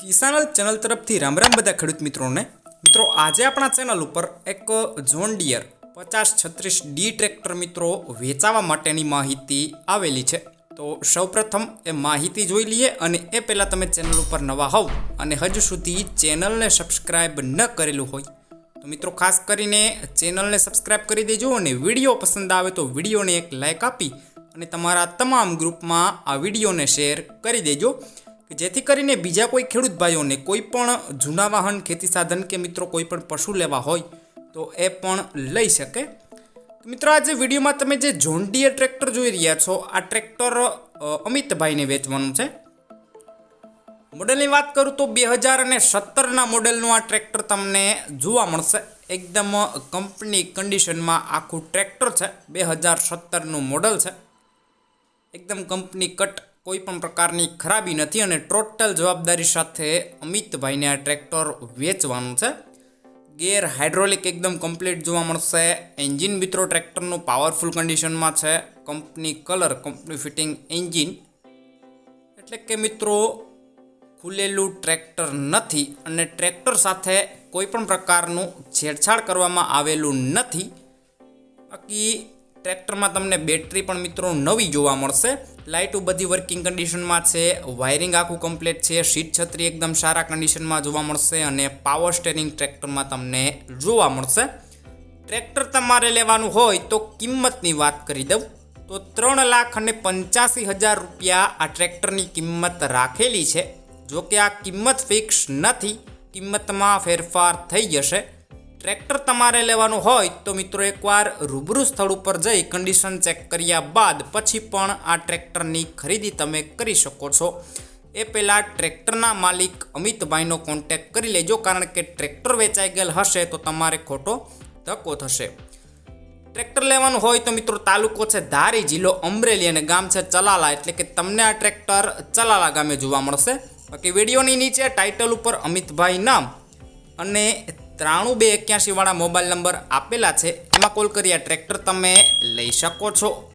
કિસાનલ channel તરફથી રામ રામ બધા ખેડૂત મિત્રોને। મિત્રો આજે આપણા ચેનલ ઉપર એક જોન ડિયર 5036D ટ્રેક્ટર મિત્રો વેચાવા માટેની માહિતી આવેલી છે। તો સૌપ્રથમ એ માહિતી જોઈ લઈએ અને એ પહેલાં તમે ચેનલ ઉપર નવા હોવ અને હજુ સુધી ચેનલને સબસ્ક્રાઈબ ન કરેલું હોય તો મિત્રો ખાસ કરીને ચેનલને સબસ્ક્રાઈબ કરી દેજો અને વિડીયો પસંદ આવે તો વિડીયોને એક લાઇક આપી અને તમારા તમામ ગ્રુપમાં આ વિડીયોને શેર કરી દેજો જેથી કરીને બીજા કોઈ ખેડૂત ભાઈઓને કોઈ પણ જૂના વાહન ખેતી સાધન કે મિત્રો કોઈ પણ પશુ લેવા હોય તો એ પણ લઈ શકે। મિત્રો આજે વિડીયોમાં તમે જે જોન ડિયર ટ્રેક્ટર જોઈ રહ્યા છો આ ટ્રેક્ટર અમિતભાઈને વેચવાનું છે। મોડેલની વાત કરું તો 2017ના મોડેલનું આ ટ્રેક્ટર તમને જોવા મળશે। એકદમ કંપની કન્ડિશનમાં આખું ટ્રેક્ટર છે। 2017નું મોડેલ છે, એકદમ કંપની કટ, કોઈ પણ પ્રકારની ખરાબી નથી અને ટોટલ જવાબદારી સાથે અમિતભાઈને આ ટ્રેક્ટર વેચવાનું છે। ગેર હાઇડ્રોલિક એકદમ કમ્પ્લીટ જોવા મળશે। એન્જિન મિત્રો ટ્રેક્ટરનું પાવરફુલ કન્ડિશનમાં છે। Company colour, company fitting engine, એટલે કે મિત્રો ખુલેલું ટ્રેક્ટર નથી અને ટ્રેક્ટર સાથે કોઈ પણ પ્રકારનું છેડછાડ કરવામાં આવેલું નથી। બાકી ટ્રેક્ટરમાં તમને બેટરી પણ મિત્રો નવી જોવા મળશે। લાઇટો બધી વર્કિંગ કન્ડિશનમાં છે। વાયરિંગ આખું કમ્પ્લીટ છે। સીટ છત્રી એકદમ સારા કન્ડિશનમાં જોવા મળશે અને પાવર સ્ટેરિંગ ટ્રેક્ટરમાં તમને જોવા મળશે। ટ્રેક્ટર તમારે લેવાનું હોય તો કિંમતની વાત કરી દઉં તો 3,85,000 રૂપિયા આ ટ્રેક્ટરની કિંમત રાખેલી છે। જો કે આ કિંમત ફિક્સ નથી, કિંમતમાં ફેરફાર થઈ જશે। ટ્રેક્ટર તમારે લેવાનું હોય તો મિત્રો એકવાર રૂબરૂ સ્થળ ઉપર જઈ કન્ડિશન ચેક કર્યા બાદ પછી પણ આ ટ્રેક્ટરની ખરીદી તમે કરી શકો છો। એ પહેલાં ટ્રેક્ટરના માલિક અમિતભાઈનો કોન્ટેક્ટ કરી લેજો, કારણ કે ટ્રેક્ટર વેચાઈ ગયેલ હશે તો તમારે ખોટો ધક્કો થશે। ટ્રેક્ટર લેવાનું હોય તો મિત્રો તાલુકો છે ધારી, જિલ્લો અમરેલી અને ગામ છે ચલાલા, એટલે કે તમને આ ટ્રેક્ટર ચલાલા ગામે જોવા મળશે। બાકી વિડીયોની નીચે ટાઇટલ ઉપર અમિતભાઈ નામ અને 93,281 વાળા મોબાઈલ નંબર આપેલા છે, એમાં કોલ કરી આ ટ્રેક્ટર તમે લઈ શકો છો।